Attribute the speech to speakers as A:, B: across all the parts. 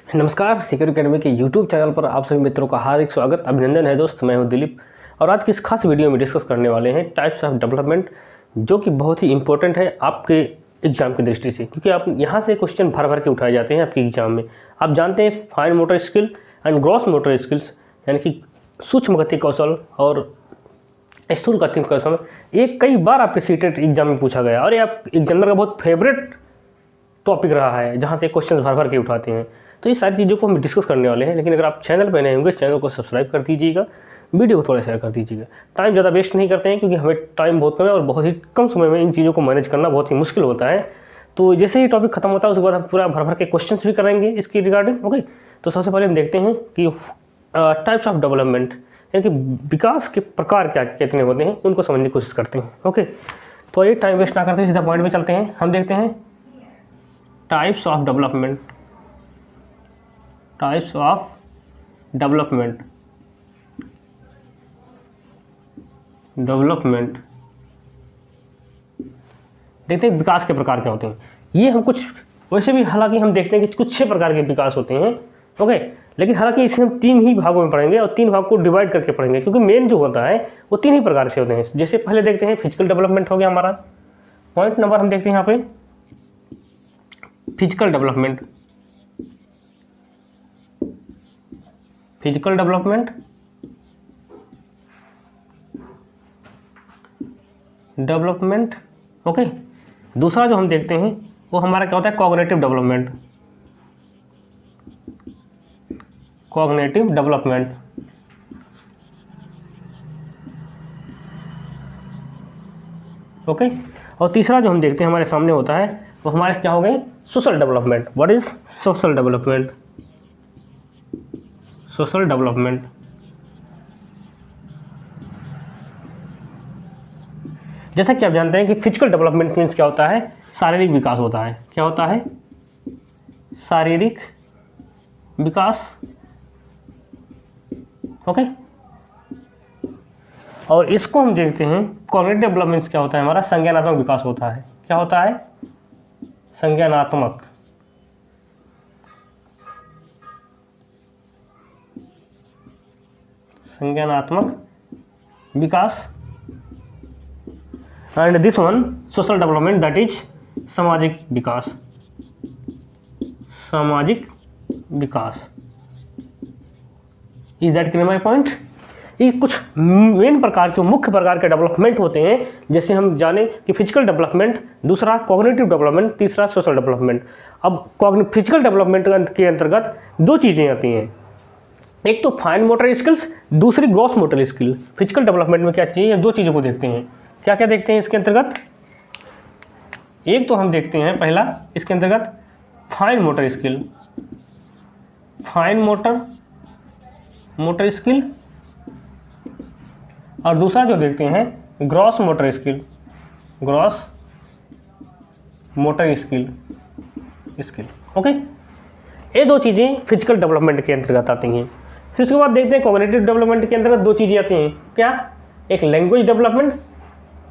A: नमस्कार, secure academy के YouTube channel पर आप सभी मित्रों का हार्दिक स्वागत, अभिनंदन है दोस्त। मैं हूं दिलीप और आज की इस खास वीडियो में डिस्कस करने वाले हैं टाइप्स ऑफ डेवलपमेंट, जो कि बहुत ही इंपॉर्टेंट है आपके एग्जाम की दृष्टि से, क्योंकि आप यहाँ से क्वेश्चन भर के उठाए जाते हैं आपके एग्जाम में। आप जानते हैं fine motor skill and gross motor skills, यानी कि सूक्ष्म गति कौशल और स्थूल गति कौशल, ये कई बार आपके सीटेट एग्जाम में पूछा गया और ये आप एग्जामिनर का बहुत फेवरेट टॉपिक रहा है, जहाँ से क्वेश्चन भर के उठाते हैं। तो ये सारी चीज़ों को हम डिस्कस करने वाले हैं। लेकिन अगर आप चैनल पर नए होंगे, चैनल को सब्सक्राइब कर दीजिएगा, वीडियो को थोड़ा शेयर कर दीजिएगा। टाइम ज़्यादा वेस्ट नहीं करते हैं, क्योंकि हमें टाइम बहुत कम है और बहुत ही कम समय में इन चीज़ों को मैनेज करना बहुत ही मुश्किल होता है। तो जैसे ही टॉपिक खत्म होता है उसके बाद हम पूरा भर के क्वेश्चंस भी करेंगे इसकी रिगार्डिंग। ओके, तो सबसे पहले हम देखते हैं कि टाइप्स ऑफ डेवलपमेंट, यानी कि विकास के प्रकार क्या कितने होते हैं, उनको समझने की कोशिश करते हैं। ओके, तो ये टाइम वेस्ट ना करते सीधा पॉइंट में चलते हैं। हम देखते हैं types of development. Types of development देखते हैं विकास के प्रकार क्या होते हैं। ये हम कुछ वैसे भी हालांकि हम देखते हैं कि कुछ 6 प्रकार के विकास होते हैं। ओके, लेकिन हालांकि इसे हम 3 ही भागों में पढ़ेंगे और 3 भाग को डिवाइड करके पढ़ेंगे, क्योंकि मेन जो होता है वो 3 ही प्रकार से होते हैं। जैसे पहले देखते हैं फिजिकल डेवलपमेंट हो गया हमारा पॉइंट नंबर, हम देखते हैं यहाँ पे physical development. Physical development okay. दूसरा जो हम देखते हैं वो हमारा क्या होता है, cognitive development. Cognitive development okay. और तीसरा जो हम देखते हैं हमारे सामने होता है वो हमारे क्या हो गए, social development. What is social development? Social development जैसा कि आप जानते हैं कि फिजिकल डेवलपमेंट मीन्स क्या होता है, शारीरिक विकास होता है। क्या होता है? शारीरिक विकास। ओके, और इसको हम देखते हैं कॉग्निटिव डेवलपमेंट क्या होता है, हमारा संज्ञानात्मक विकास होता है। क्या होता है? संज्ञानात्मक। संज्ञानात्मक विकास। And this one social development, that is सामाजिक विकास। सामाजिक विकास। Is that clear my point? ये कुछ मेन प्रकार, जो मुख्य प्रकार के डेवलपमेंट होते हैं, जैसे हम जाने कि फिजिकल डेवलपमेंट, दूसरा कॉग्निटिव डेवलपमेंट, तीसरा सोशल डेवलपमेंट। अब फिजिकल डेवलपमेंट के अंतर्गत 2 चीज़ें आती हैं, एक तो फाइन मोटर स्किल्स, दूसरी gross motor skill. Physical development में क्या चाहिए, 2 चीज़ों को देखते हैं। क्या क्या देखते हैं इसके अंतर्गत? एक तो हम देखते हैं पहला इसके अंतर्गत fine motor skill. Fine motor skill. और दूसरा जो देखते हैं gross motor skill. Gross motor skill. Okay, ये 2 चीज़ें फिजिकल डेवलपमेंट के अंतर्गत आती हैं। फिर उसके बाद देखते हैं कॉग्निटिव डेवलपमेंट के अंतर्गत 2 चीज़ें आती हैं। क्या? एक लैंग्वेज डेवलपमेंट।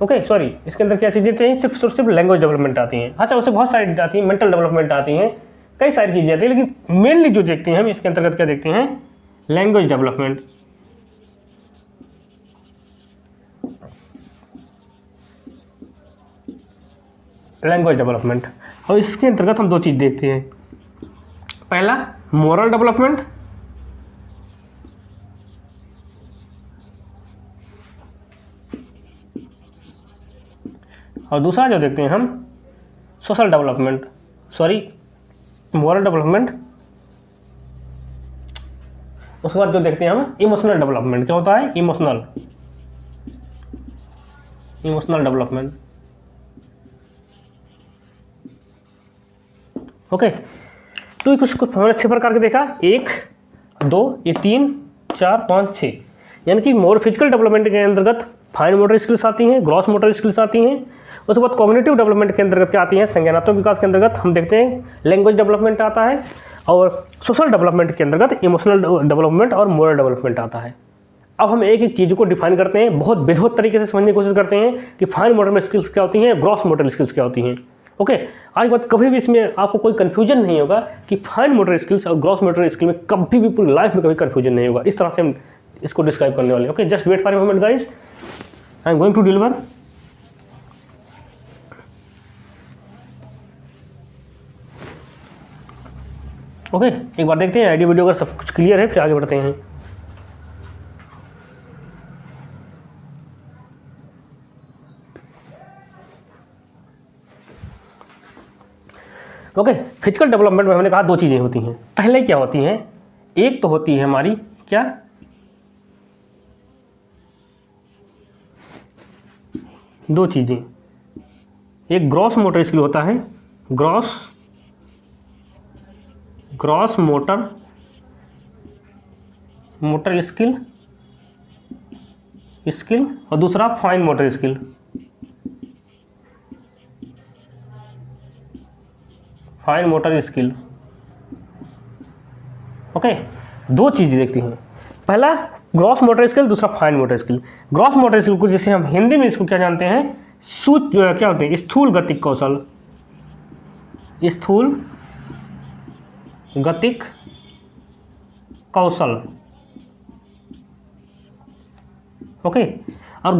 A: ओके, सॉरी, इसके अंदर क्या चीज़ें आती हैं, सिर्फ लैंग्वेज डेवलपमेंट आती हैं। अच्छा, उससे बहुत सारी आती हैं, मेंटल डेवलपमेंट आती हैं, कई सारी चीज़ें आती हैं, लेकिन मेनली जो देखते हैं हम इसके अंतर्गत क्या देखते हैं, लैंग्वेज डेवलपमेंट। Language development. और इसके अंतर्गत हम 2 चीज़ देखते हैं, पहला मोरल डेवलपमेंट, और दूसरा जो देखते हैं हम social development, sorry moral development. उसके बाद जो देखते हैं हम इमोशनल डेवलपमेंट। क्या होता है? Emotional development. ओके, तो कुछ हमने 6 प्रकार के देखा, 1 2 ये 3 4 5 6, यानी कि मोर फिजिकल डेवलपमेंट के अंतर्गत फाइन मोटर स्किल्स आती हैं, ग्रॉस मोटर स्किल्स आती हैं। उसके बाद कॉग्निटिव डेवलपमेंट के अंतर्गत क्या आती हैं, संज्ञानात्मक विकास के अंतर्गत हम देखते हैं लैंग्वेज डेवलपमेंट आता है, और सोशल डेवलपमेंट के अंतर्गत इमोशनल डेवलपमेंट और मोरल डेवलपमेंट आता है। अब हम एक एक चीज़ को डिफाइन करते हैं, बहुत विधिवत तरीके से समझने की कोशिश करते हैं कि फाइन मोटर स्किल्स क्या होती हैं, ग्रॉस मोटर स्किल्स क्या होती हैं। ओके, आज बात कभी भी इसमें आपको कोई कन्फ्यूजन नहीं होगा कि फाइन मोटर स्किल्स और ग्रॉस मोटर स्किल में कभी भी पूरी लाइफ में कभी कन्फ्यूजन नहीं होगा। इस तरह से हम इसको डिस्क्राइब करने वाले हैं। Okay, just wait for a moment guys, I am going to deliver. Okay, एक बार देखते हैं आईडी वीडियो अगर सब कुछ क्लियर है फिर आगे बढ़ते हैं। ओके, फिजिकल डेवलपमेंट में हमने कहा दो चीज़ें होती हैं। पहले क्या होती हैं, एक तो होती है हमारी क्या, दो चीज़ें, एक ग्रॉस मोटर स्किल होता है, ग्रॉस मोटर स्किल और दूसरा fine motor skill. Fine motor skill. Okay, दो चीज़ें देखती हैं, पहला ग्रॉस मोटर स्किल, दूसरा fine motor skill. Gross motor skill को जैसे हम हिंदी में इसको क्या जानते हैं, क्या होते हैं, स्थूल गतिक कौशल, स्थूल गतिक कौशल। ओके, और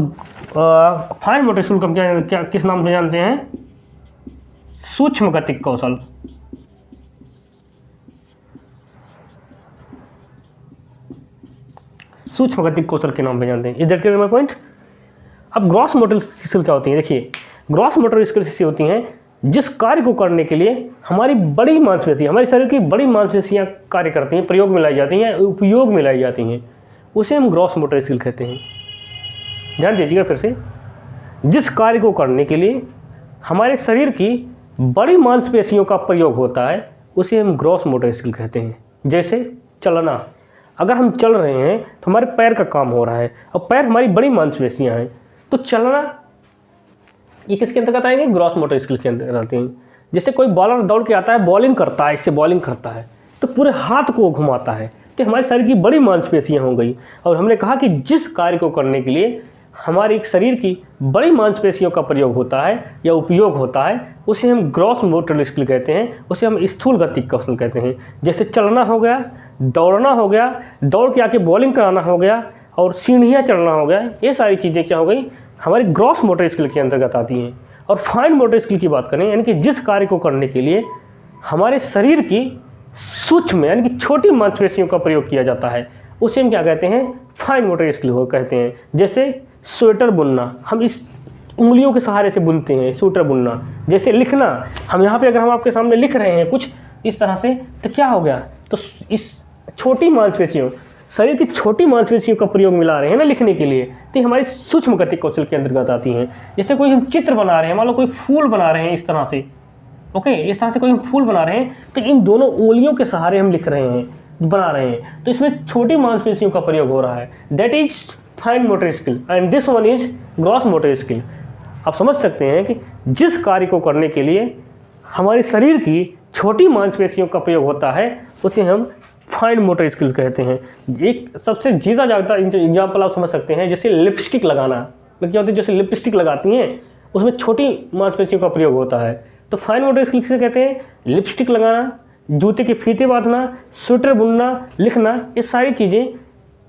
A: फाइन मोटर स्किल को हम क्या किस नाम से जानते हैं, सूक्ष्म गतिक कौशल। सूक्ष्म गतिक कौशल के नाम पे जानते हैं। Is that clear my point. अब ग्रॉस मोटर स्किल क्या होती है, देखिए ग्रॉस मोटर स्किल ऐसी होती हैं जिस कार्य को करने के लिए हमारी बड़ी मांसपेशियां, हमारे शरीर की बड़ी मांसपेशियां कार्य करती हैं, प्रयोग में लाई जाती हैं, उपयोग में लाई जाती हैं, उसे हम ग्रॉस मोटर स्किल कहते हैं। ध्यान दीजिएगा फिर से, जिस कार्य को करने के लिए हमारे शरीर की बड़ी मांसपेशियों का प्रयोग होता है उसे हम ग्रॉस मोटर स्किल कहते हैं। जैसे चलना, अगर हम चल रहे हैं तो हमारे पैर का काम हो रहा है और पैर हमारी बड़ी मांसपेशियां हैं, तो चलना ये किसके अंतर्गत आएंगे, ग्रॉस मोटर स्किल के अंतर्गत आते हैं। जैसे कोई बॉलर दौड़ के आता है, बॉलिंग करता है, इससे बॉलिंग करता है तो पूरे हाथ को घुमाता है, तो हमारे शरीर की बड़ी मांसपेशियां हो गई। और हमने कहा कि जिस कार्य को करने के लिए हमारे शरीर की बड़ी मांसपेशियों का प्रयोग होता है या उपयोग होता है उसे हम ग्रॉस मोटर स्किल कहते हैं, उसे हम स्थूल गतिक कौशल कहते हैं। जैसे चलना हो गया, दौड़ना हो गया, दौड़ के आके बॉलिंग कराना हो गया और सीढ़ियाँ चढ़ना हो गया, ये सारी चीज़ें क्या हो गई, हमारी ग्रॉस मोटर स्किल के अंतर्गत आती हैं। और फाइन मोटर स्किल की बात करें, यानी कि जिस कार्य को करने के लिए हमारे शरीर की सूक्ष्म यानी कि छोटी मांसपेशियों का प्रयोग किया जाता है उसे हम क्या कहते हैं, फाइन मोटर स्किल को कहते हैं। जैसे स्वेटर बुनना, हम इस उंगलियों के सहारे से बुनते हैं, स्वेटर बुनना। जैसे लिखना, हम यहाँ पे अगर हम आपके सामने लिख रहे हैं कुछ इस तरह से, तो क्या हो गया, तो इस छोटी मांसपेशियों, शरीर की छोटी मांसपेशियों का प्रयोग मिला रहे हैं ना लिखने के लिए, तो हमारी सूक्ष्म गतिक कौशल के अंतर्गत आती हैं। जैसे कोई हम चित्र बना रहे हैं, मान लो कोई फूल बना रहे हैं इस तरह से, ओके, इस तरह से कोई हम फूल बना रहे हैं तो इन दोनों उंगलियों के सहारे हम लिख रहे हैं, बना रहे हैं, तो इसमें छोटी मांसपेशियों का प्रयोग हो रहा है। That is fine motor skill and this one is gross motor skill. आप समझ सकते हैं कि जिस कार्य को करने के लिए हमारे शरीर की छोटी मांसपेशियों का प्रयोग होता है उसे हम फाइन मोटर स्किल कहते हैं। एक सबसे ज़्यादा ज़्यादा एग्जाम्पल आप समझ सकते हैं, जैसे लिपस्टिक लगाना, क्या होती है, जैसे लिपस्टिक लगाती हैं उसमें छोटी मांसपेशियों का प्रयोग होता है, तो फाइन मोटर स्किल किसे कहते हैं, लिपस्टिक लगाना, जूते के फीते बांधना, स्वेटर बुनना, लिखना, ये सारी चीज़ें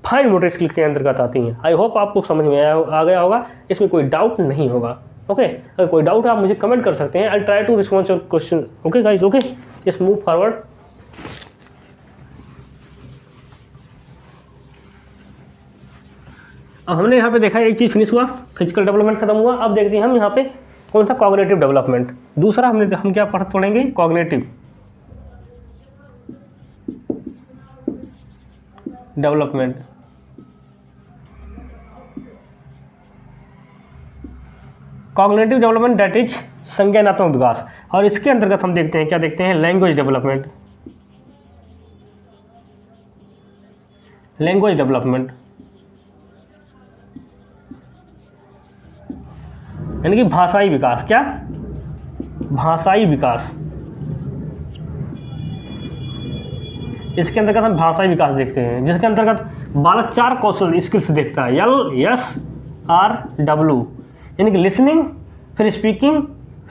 A: फाइन मोटर स्किल के अंतर्गत आती हैं। आई होप आपको समझ में आ गया होगा, इसमें कोई डाउट नहीं होगा। ओके, अगर कोई डाउट है आप मुझे कमेंट कर सकते हैं, I try to respond your question. Okay guys, okay, just move forward. अब हमने यहाँ पे देखा एक चीज़ फिनिश हुआ, फिजिकल डेवलपमेंट खत्म हुआ। अब देखते हैं हम यहाँ पे कौन सा, कॉग्निटिव डेवलपमेंट। दूसरा हम क्या पढ़ेंगे, cognitive development. Cognitive development that is संज्ञानात्मक विकास, और इसके अंतर्गत हम देखते हैं, क्या देखते हैं, लैंग्वेज डेवलपमेंट। लैंग्वेज डेवलपमेंट यानी कि भाषाई विकास। क्या, भाषाई विकास। इसके अंतर्गत हम भाषाई विकास देखते हैं, जिसके अंतर्गत बालक 4 कौशल स्किल्स देखता है, LSRW, यानी कि लिसनिंग, फिर स्पीकिंग,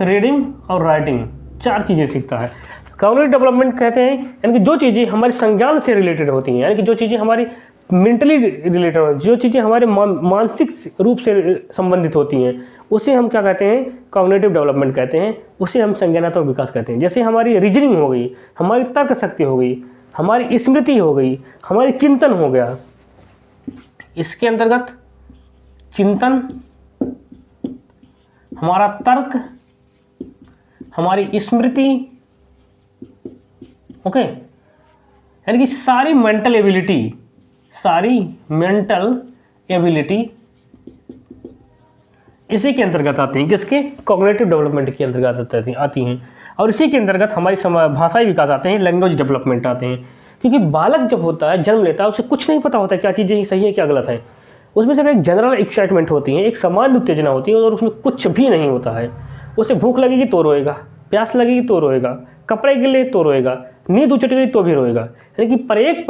A: रीडिंग और राइटिंग, 4 चीज़ें सीखता है। कॉग्निटिव डेवलपमेंट कहते हैं यानी कि जो चीज़ें हमारे संज्ञान से रिलेटेड होती हैं, यानी कि जो चीज़ें हमारी मेंटली रिलेटेड होती हैं, जो चीज़ें हमारे मानसिक रूप से संबंधित होती हैं, उसे हम क्या कहते हैं, कॉग्निटिव डेवलपमेंट कहते हैं। उसे हम संज्ञानात्मक विकास कहते हैं। जैसे हमारी रीजनिंग हो गई, हमारी तर्क शक्ति हो गई, हमारी स्मृति हो गई, हमारी चिंतन हो गया। इसके अंतर्गत चिंतन, हमारा तर्क, हमारी स्मृति, ओके, यानी कि सारी मेंटल एबिलिटी इसी के अंतर्गत आती हैं। किसके? कॉग्निटिव डेवलपमेंट के अंतर्गत आती हैं। और इसी के अंतर्गत हमारी भाषाई विकास आते हैं, लैंग्वेज डेवलपमेंट आते हैं। क्योंकि बालक जब होता है, जन्म लेता है, उसे कुछ नहीं पता होता है क्या चीज़ें सही है क्या गलत है। उसमें सिर्फ एक जनरल एक्साइटमेंट होती है, एक सामान्य उत्तेजना होती है, और उसमें कुछ भी नहीं होता है। उसे भूख लगेगी तो रोएगा, प्यास लगेगी तो रोएगा, कपड़े के लिए तो रोएगा, नींद उचट गई तो भी रोएगा, यानी कि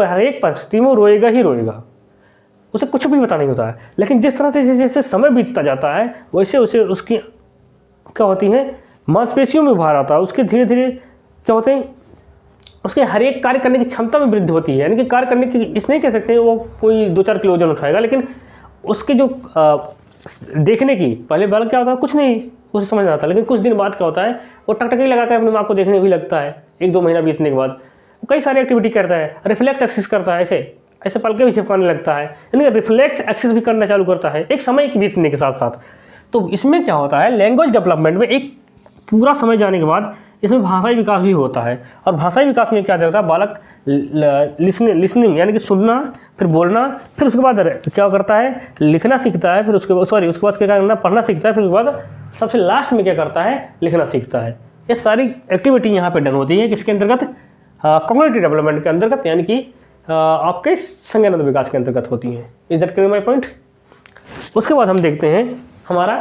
A: हर एक परिस्थिति में रोएगा ही रोएगा। उसे कुछ भी पता नहीं होता है। लेकिन जिस तरह से जैसे समय बीतता जाता है, वैसे उसे उसकी क्या होती है, मांसपेशियों में उभार आता है। उसके धीरे धीरे क्या होते हैं, उसके हर एक कार्य करने की क्षमता में वृद्धि होती है। यानी कि कार्य करने की, इस नहीं कह सकते वो कोई 2-4 किलो वजन उठाएगा, लेकिन उसके जो देखने की, पहले बालक क्या होता है, कुछ नहीं उसे समझ आता, लेकिन कुछ दिन बाद क्या होता है, वो टकटकी लगा कर अपनी माँ को देखने भी लगता है। 1-2 महीना बीतने के बाद वो कई सारी एक्टिविटी करता है, रिफ्लेक्स एक्सरसाइज करता है, ऐसे पल के भी चिपकाने लगता है, यानी रिफ्लेक्स एक्सरसाइज भी करना चालू करता है एक समय के बीतने के साथ साथ। तो इसमें क्या होता है, लैंग्वेज डेवलपमेंट में एक पूरा समय जाने के बाद इसमें भाषाई विकास भी होता है। और भाषाई विकास में क्या करता है, बालक लिसनिंग यानी कि सुनना, फिर बोलना, फिर उसके बाद क्या करता है, लिखना सीखता है, फिर उसके बाद क्या करना, पढ़ना सीखता है, फिर उसके बाद सबसे लास्ट में क्या करता है, लिखना सीखता है। ये सारी एक्टिविटी यहाँ पे डन होती है किसके अंतर्गत, कॉग्निटिव डेवलपमेंट के अंतर्गत, यानी कि आपके संज्ञानात्मक विकास के अंतर्गत होती है। Is that clear my point. उसके बाद हम देखते हैं हमारा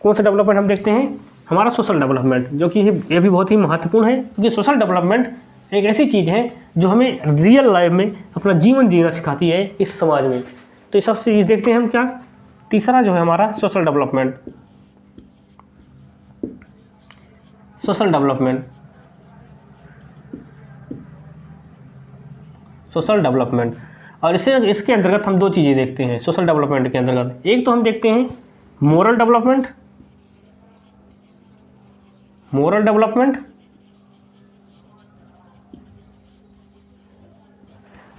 A: कौन सा डेवलपमेंट, हम देखते हैं हमारा सोशल डेवलपमेंट, जो कि ये भी बहुत ही महत्वपूर्ण है। क्योंकि सोशल डेवलपमेंट एक ऐसी चीज़ है जो हमें रियल लाइफ में अपना जीवन जीना सिखाती है इस समाज में। तो ये सबसे चीज़ देखते हैं हम क्या, तीसरा जो है हमारा सोशल डेवलपमेंट। सोशल डेवलपमेंट और इसके अंतर्गत हम 2 चीज़ें देखते हैं सोशल डेवलपमेंट के अंतर्गत। एक तो हम देखते हैं मोरल डेवलपमेंट,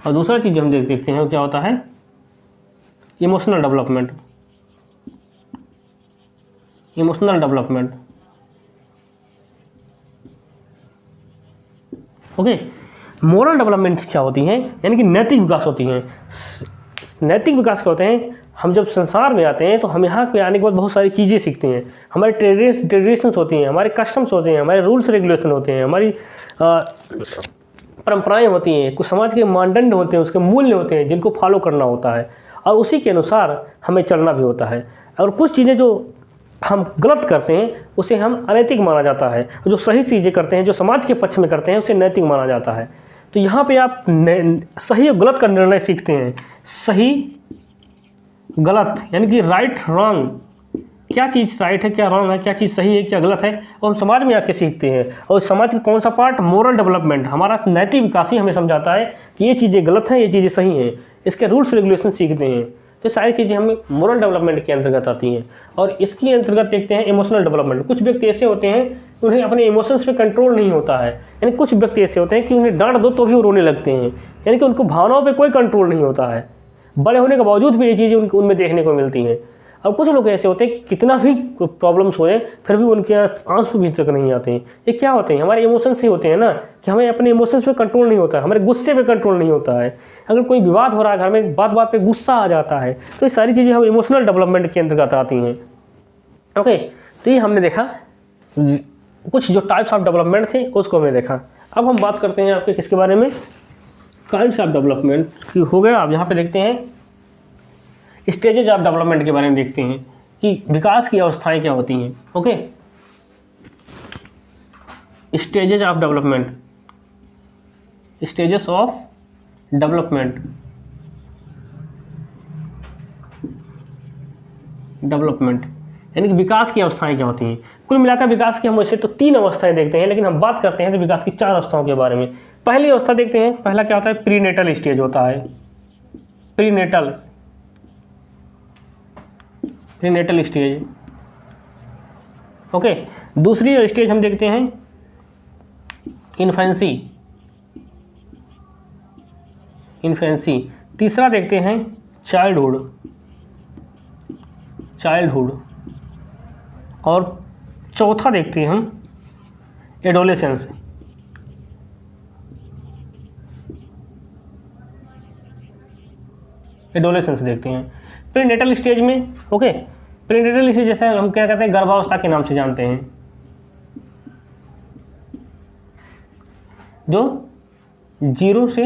A: और दूसरा चीज़ हम देखते हैं क्या होता है, emotional development. Okay, moral development क्या होती हैं, यानी कि नैतिक विकास होती हैं। नैतिक विकास क्या होते हैं, हम जब संसार में आते हैं तो हम यहाँ पे आने के बाद बहुत सारी चीज़ें सीखते हैं। हमारे ट्रेडिशंस होती हैं, हमारे कस्टम्स होते हैं, हमारे रूल्स रेगुलेशन होते हैं, हमारी परंपराएं होती हैं, कुछ समाज के मानदंड होते हैं, उसके मूल्य होते हैं जिनको फॉलो करना होता है, और उसी के अनुसार हमें चलना भी होता है। और कुछ चीज़ें जो हम गलत करते हैं उसे हम अनैतिक माना जाता है, जो सही चीज़ें करते हैं, जो समाज के पक्ष में करते हैं, उसे नैतिक माना जाता है। तो यहाँ पे आप सही और गलत का निर्णय सीखते हैं। सही गलत यानी कि राइट रॉन्ग, क्या चीज़ राइट है, क्या रॉन्ग है, क्या चीज़ सही है, क्या गलत है, और हम समाज में आके सीखते हैं। और समाज का कौन सा पार्ट, मोरल डेवलपमेंट, हमारा नैतिक विकास ही हमें समझाता है कि ये चीज़ें गलत हैं, ये चीज़ें सही हैं, इसके रूल्स रेगुलेशन सीखते हैं। तो सारी चीज़ें हमें मोरल डेवलपमेंट के अंतर्गत आती हैं। और इसके अंतर्गत देखते हैं इमोशनल डेवलपमेंट। कुछ व्यक्ति ऐसे होते हैं उन्हें अपने इमोशंस पे कंट्रोल नहीं होता है, यानी कुछ व्यक्ति ऐसे होते हैं कि उन्हें डांट दो तो भी वो रोने लगते हैं, यानी कि उनको भावनाओं पे कोई कंट्रोल नहीं होता है। बड़े होने के बावजूद भी ये चीज़ें उनमें देखने को मिलती हैं। और कुछ लोग ऐसे होते हैं कि कितना भी प्रॉब्लम्स हो जाए फिर भी उनके आंसू भी तक नहीं आते हैं। ये क्या होते हैं, हमारे इमोशंस ही होते हैं ना, कि हमें अपने इमोशंस पे कंट्रोल नहीं होता है, हमारे गुस्से पे कंट्रोल नहीं होता है। अगर कोई विवाद हो रहा है घर में, बात बात पे गुस्सा आ जाता है, तो ये सारी चीज़ें हम इमोशनल डेवलपमेंट के अंतर्गत आती हैं। ओके, तो ये हमने देखा कुछ जो टाइप्स ऑफ डेवलपमेंट थे उसको हमने देखा। अब हम बात करते हैं आपके किसके बारे में, काइंड्स ऑफ डेवलपमेंट की हो गया। आप यहाँ पे देखते हैं स्टेजेज ऑफ डेवलपमेंट के बारे में देखते हैं कि विकास की अवस्थाएं क्या होती हैं। Okay, stages of development, stages of development, यानी कि विकास की अवस्थाएं क्या होती हैं। कुल मिलाकर विकास की हम वैसे तो 3 अवस्थाएं देखते हैं, लेकिन हम बात करते हैं तो विकास की 4 अवस्थाओं के बारे में। पहली अवस्था देखते हैं, पहला क्या होता है, प्रीनेटल स्टेज होता है, प्रीनेटल स्टेज। ओके, दूसरी स्टेज हम देखते हैं इन्फेंसी। तीसरा देखते हैं चाइल्डहुड, और चौथा देखते हैं हम एडोलेसेंस। देखते हैं प्रीनेटल स्टेज में। ओके, प्रीनेटल स्टेज जैसे हम क्या कहते हैं, गर्भावस्था के नाम से जानते हैं, जो 0 से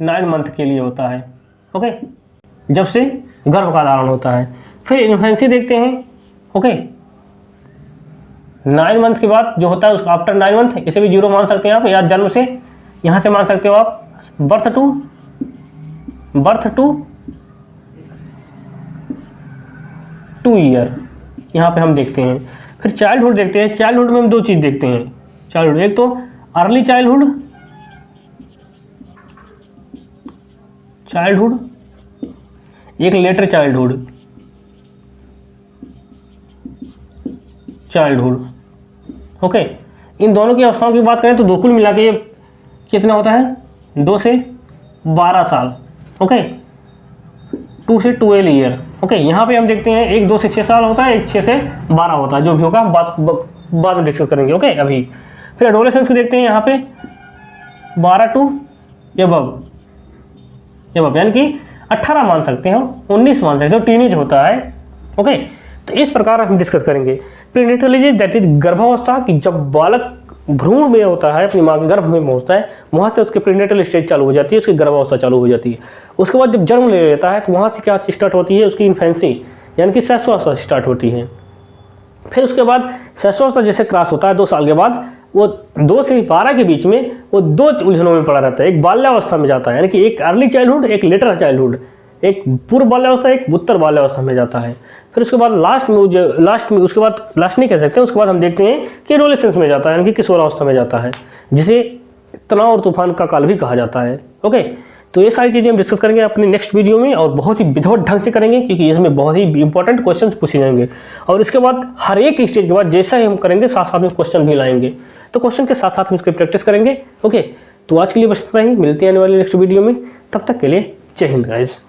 A: 9 मंथ के लिए होता है। ओके, जब से गर्भ का धारण होता है। फिर इन्फेंसी देखते हैं। ओके, 9 मंथ के बाद जो होता है उसका आफ्टर 9 मंथ, इसे भी 0 मान सकते हैं आप, या जन्म से यहाँ से मान सकते हो आप, बर्थ टू 2 ईयर यहाँ पे हम देखते हैं। फिर चाइल्डहुड देखते हैं। चाइल्डहुड में हम 2 चीज़ देखते हैं। चाइल्डहुड, एक तो अर्ली चाइल्डहुड, एक लेटर चाइल्डहुड। ओके, इन दोनों की अवस्थाओं की बात करें तो दो कुल मिला के ये कितना होता है, 2 से 12 साल। ओके, 2 से 12 ईयर। ओके, यहाँ पे हम देखते हैं एक 2 से 6 साल होता है, एक 6 से 12 होता है, जो भी होगा बाद में डिस्कस करेंगे। ओके, अभी फिर एडोलेसेंस को देखते हैं, यहाँ पे 12 टू एबव, यानी कि 18 मान सकते हो, 19 मान सकते हो, टीनेज होता है। ओके, तो इस प्रकार हम डिस्कस करेंगे। प्रीनेटल एज दैट इज गर्भावस्था, कि जब बालक भ्रूण में होता है, अपनी माँ के गर्भ में पहुँचता है, वहाँ से उसके प्रीनेटल स्टेज चालू हो जाती है, उसकी गर्भावस्था चालू हो जाती है। उसके बाद जब जन्म ले लेता है तो वहाँ से क्या स्टार्ट होती है, उसकी इन्फेंसी यानी कि शैशवावस्था स्टार्ट होती है। फिर उसके बाद शैशवावस्था जैसे क्रॉस होता है 2 साल के बाद, वो 2 से 12 के बीच में वो 2 उलझनों में पड़ा रहता है। एक बाल्यावस्था में जाता है, यानी कि एक अर्ली चाइल्डहुड, एक लेटर चाइल्डहुड, एक पूर्व बाल्यावस्था, एक उत्तर बाल्यावस्था में जाता है। फिर उसके बाद लास्ट में उसके बाद लास्ट नहीं कह सकते, उसके बाद हम देखते हैं कि एडोलेसेंस में जाता है, यानी कि किशोरावस्था में जाता है, जिसे तनाव और तूफान का काल भी कहा जाता है। ओके, तो ये सारी चीज़ें हम डिस्कस करेंगे अपने नेक्स्ट वीडियो में, और बहुत ही विधिवत ढंग से करेंगे, क्योंकि इसमें बहुत ही इंपॉर्टेंट क्वेश्चंस पूछे जाएंगे। और इसके बाद हर एक स्टेज के बाद जैसा ही हम करेंगे, साथ साथ में क्वेश्चन भी लाएंगे, तो क्वेश्चन के साथ साथ हम इसकी प्रैक्टिस करेंगे। ओके, तो आज के लिए बस इतना ही, मिलते हैं आने वाले नेक्स्ट वीडियो में। तब तक के लिए जय हिंद गाइस।